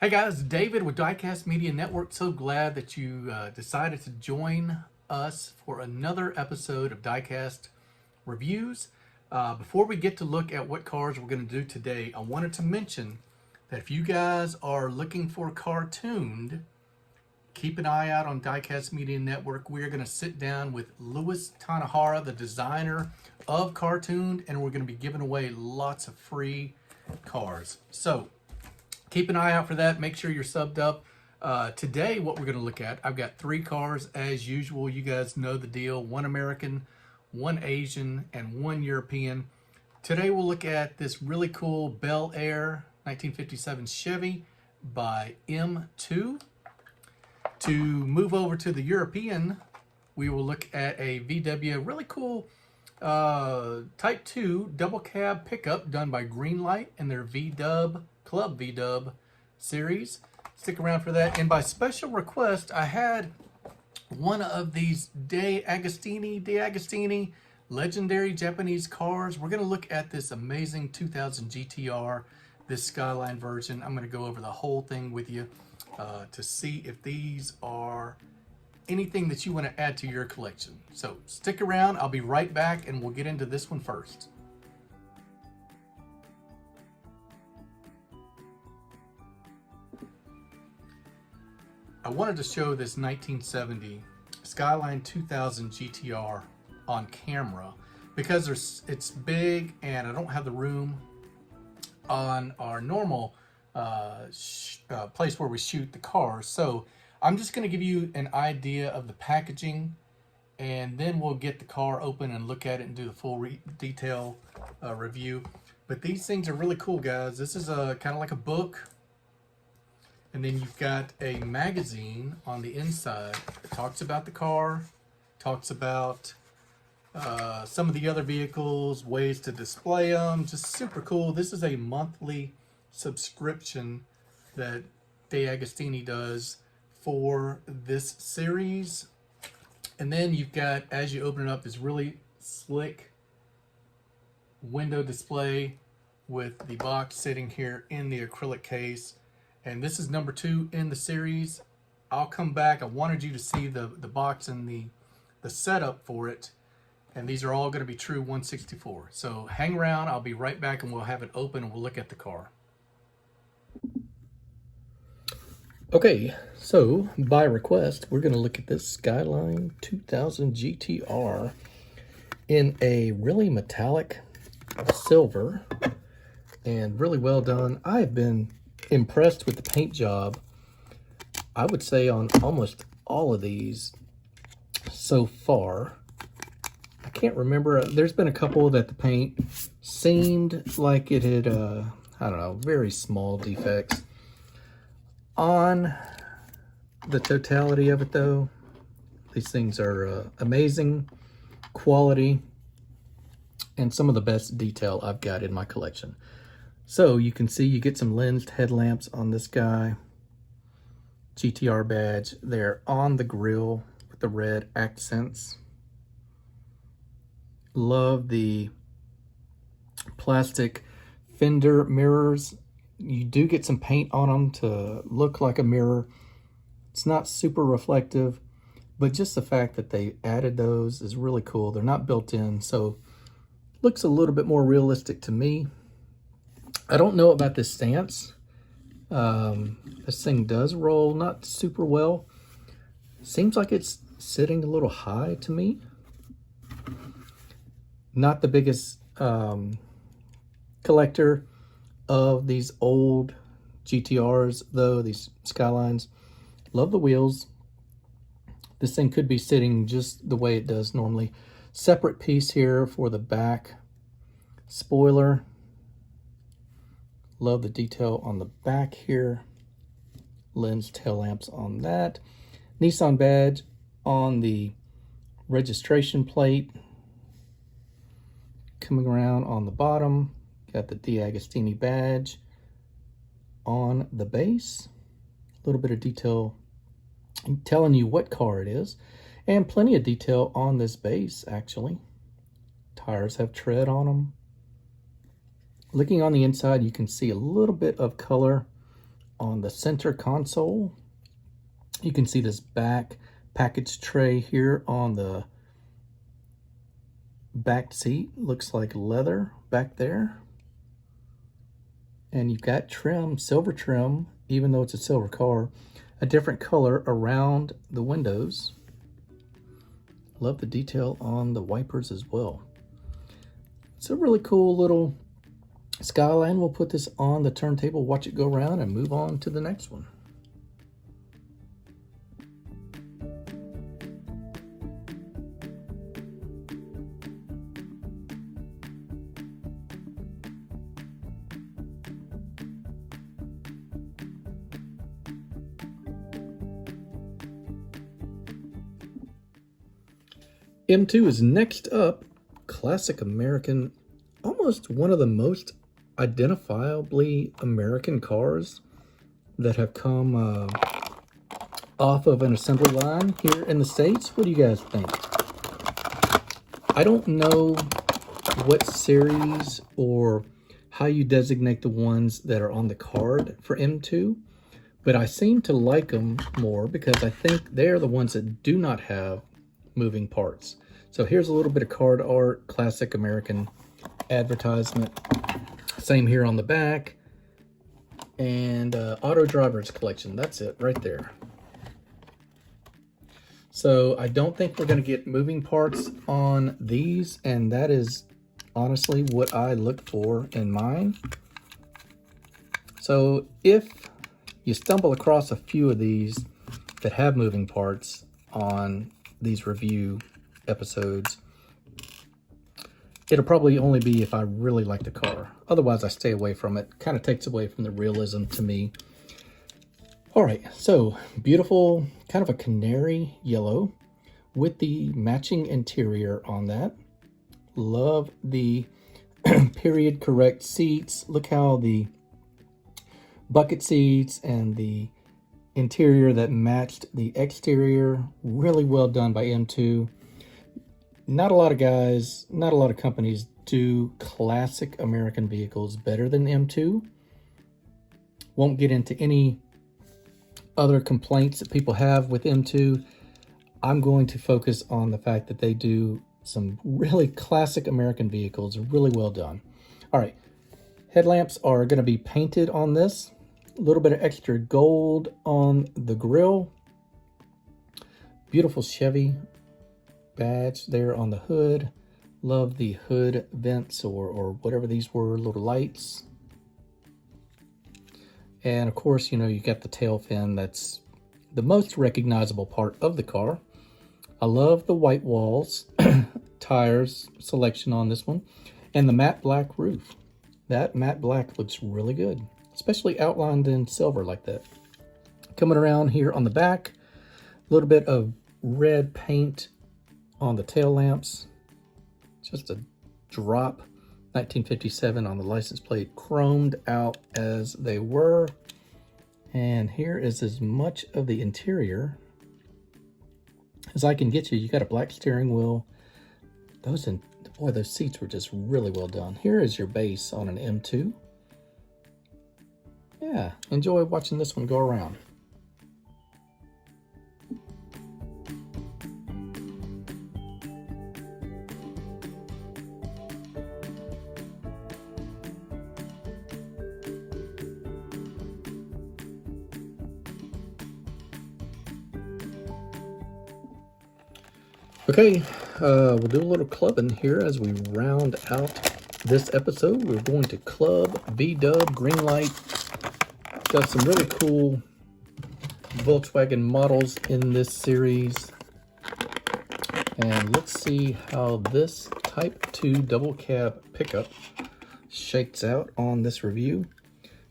Hey guys, David with Diecast Media Network. So glad that you decided to join us for another episode of Diecast Reviews. Before we get to look at what cars we're going to do today, I wanted to mention that if you guys are looking for a car tuned, keep an eye out on Diecast Media Network. We are going to sit down with Louis Tanahara, the designer of Cartooned, and we're going to be giving away lots of free cars. So keep an eye out for that. Make sure you're subbed up. Today, what we're going to look at, I've got three cars as usual. You guys know the deal. One American, one Asian, and one European. Today, we'll look at this really cool Bel Air 1957 Chevy by M2. To move over to the European, we will look at a VW, really cool Type 2 double cab pickup done by Greenlight and their Club VW series. Stick around for that. And by special request, I had one of these DeAgostini legendary Japanese cars. We're going to look at this amazing 2000 GTR, this Skyline version. I'm going to go over the whole thing with you to see if these are anything that you want to add to your collection. So stick around. I'll be right back and we'll get into this one first. I wanted to show this 1970 Skyline 2000 GTR on camera because it's big and I don't have the room on our normal place where we shoot the cars. So I'm just going to give you an idea of the packaging, and then we'll get the car open and look at it and do the full detail review. But these things are really cool, guys. This is kind of like a book. And then you've got a magazine on the inside that talks about the car, talks about some of the other vehicles, ways to display them, just super cool. This is a monthly subscription that DeAgostini does for this series. And then you've got, as you open it up, this really slick window display with the box sitting here in the acrylic case. And this is number 2 in the series. I'll come back. I wanted you to see the box and the setup for it. And these are all going to be true 164. So hang around. I'll be right back and we'll have it open and we'll look at the car. Okay, so by request, we're going to look at this Skyline 2000 GTR in a really metallic silver and really well done. I've been impressed with the paint job, I would say, on almost all of these so far. I can't remember. There's been a couple that the paint seemed like it had, I don't know, very small defects. On the totality of it, though, these things are amazing quality and some of the best detail I've got in my collection. So you can see you get some lensed headlamps on this guy. GTR badge there on the grille with the red accents. Love the plastic fender mirrors. You do get some paint on them to look like a mirror. It's not super reflective, but just the fact that they added those is really cool. They're not built in, so looks a little bit more realistic to me. I don't know about this stance. This thing does roll not super well. Seems like it's sitting a little high to me. Not the biggest collector of these old GTRs, though, these Skylines. Love the wheels. This thing could be sitting just the way it does normally. Separate piece here for the back spoiler. Love the detail on the back here. Lens tail lamps on that. Nissan badge on the registration plate. Coming around on the bottom. Got the DeAgostini badge on the base. A little bit of detail telling you what car it is. And plenty of detail on this base, actually. Tires have tread on them. Looking on the inside, you can see a little bit of color on the center console. You can see this back package tray here on the back seat. Looks like leather back there. And you've got trim, silver trim, even though it's a silver car, a different color around the windows. Love the detail on the wipers as well. It's a really cool little Skyline. We'll put this on the turntable, watch it go around, and move on to the next one. M2 is next up. Classic American, almost one of the most identifiably American cars that have come off of an assembly line here in the States. What do you guys think? I don't know what series or how you designate the ones that are on the card for M2, but I seem to like them more because I think they're the ones that do not have moving parts. So here's a little bit of card art, classic American advertisement. Same here on the back. And Auto Drivers Collection, that's it right there. So I don't think we're gonna get moving parts on these, and that is honestly what I look for in mine. So if you stumble across a few of these that have moving parts on these review episodes, it'll probably only be if I really like the car. Otherwise, I stay away from it. Kind of takes away from the realism to me. All right, so beautiful, kind of a canary yellow with the matching interior on that. Love the period correct seats. Look how the bucket seats and the interior that matched the exterior, really well done by M2. Not a lot of guys, not a lot of companies do classic American vehicles better than M2. Won't get into any other complaints that people have with M2. I'm going to focus on the fact that they do some really classic American vehicles, really well done. All right, headlamps are going to be painted on this. A little bit of extra gold on the grille. Beautiful Chevy badge there on the hood. Love the hood vents or whatever these were, little lights. And of course, you know, you got the tail fin. That's the most recognizable part of the car. I love the white walls, tires selection on this one, and the matte black roof. That matte black looks really good, especially outlined in silver like that. Coming around here on the back, a little bit of red paint on the tail lamps. Just a drop. 1957 on the license plate, chromed out as they were. And here is as much of the interior as I can get you. You got a black steering wheel. Boy, those seats were just really well done. Here is your base on an M2. Yeah, enjoy watching this one go around. Okay, we'll do a little clubbing here as we round out this episode. We're going to club VW Greenlight. Got some really cool Volkswagen models in this series. And let's see how this Type 2 double cab pickup shakes out on this review.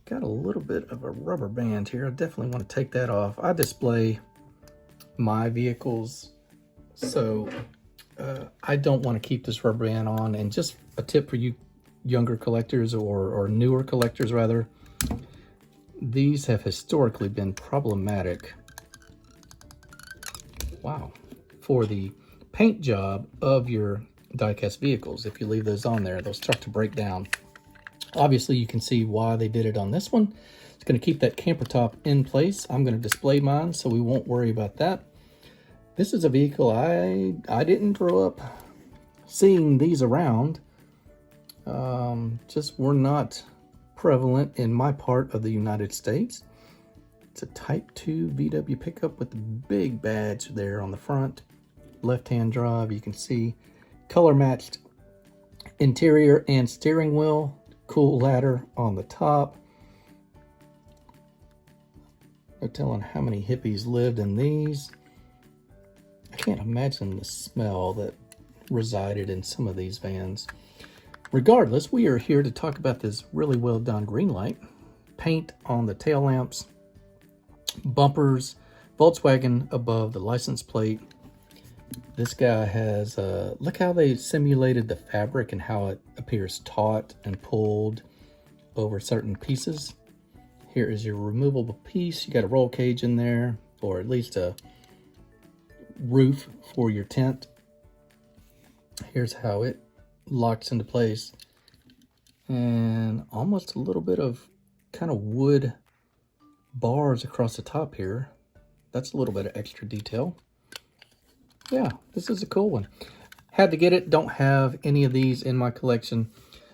Got a little bit of a rubber band here. I definitely want to take that off. I display my vehicles, so I don't want to keep this rubber band on. And just a tip for you younger collectors or newer collectors rather, these have historically been problematic. Wow. For the paint job of your diecast vehicles. If you leave those on there, they'll start to break down. Obviously you can see why they did it on this one. It's going to keep that camper top in place. I'm going to display mine so we won't worry about that. This is a vehicle I didn't grow up seeing these around. Just were not prevalent in my part of the United States. It's a Type 2 VW pickup with the big badge there on the front. Left-hand drive, you can see color matched interior and steering wheel. Cool ladder on the top. No telling how many hippies lived in these. I can't imagine the smell that resided in some of these vans. Regardless, we are here to talk about this really well done Greenlight. Paint on the tail lamps, bumpers, Volkswagen above the license plate. This guy has, look how they simulated the fabric and how it appears taut and pulled over certain pieces. Here is your removable piece. You got a roll cage in there, or at least a roof for your tent. Here's how it locks into place. And almost a little bit of kind of wood bars across the top here. That's a little bit of extra detail. Yeah, this is a cool one. Had to get it. Don't have any of these in my collection.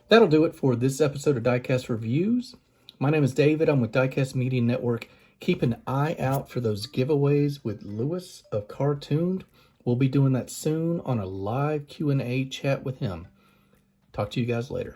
That'll do it for this episode of Diecast Reviews. My name is David. I'm with Diecast Media Network. Keep an eye out for those giveaways with Lewis of Cartooned. We'll be doing that soon on a live Q&A chat with him. Talk to you guys later.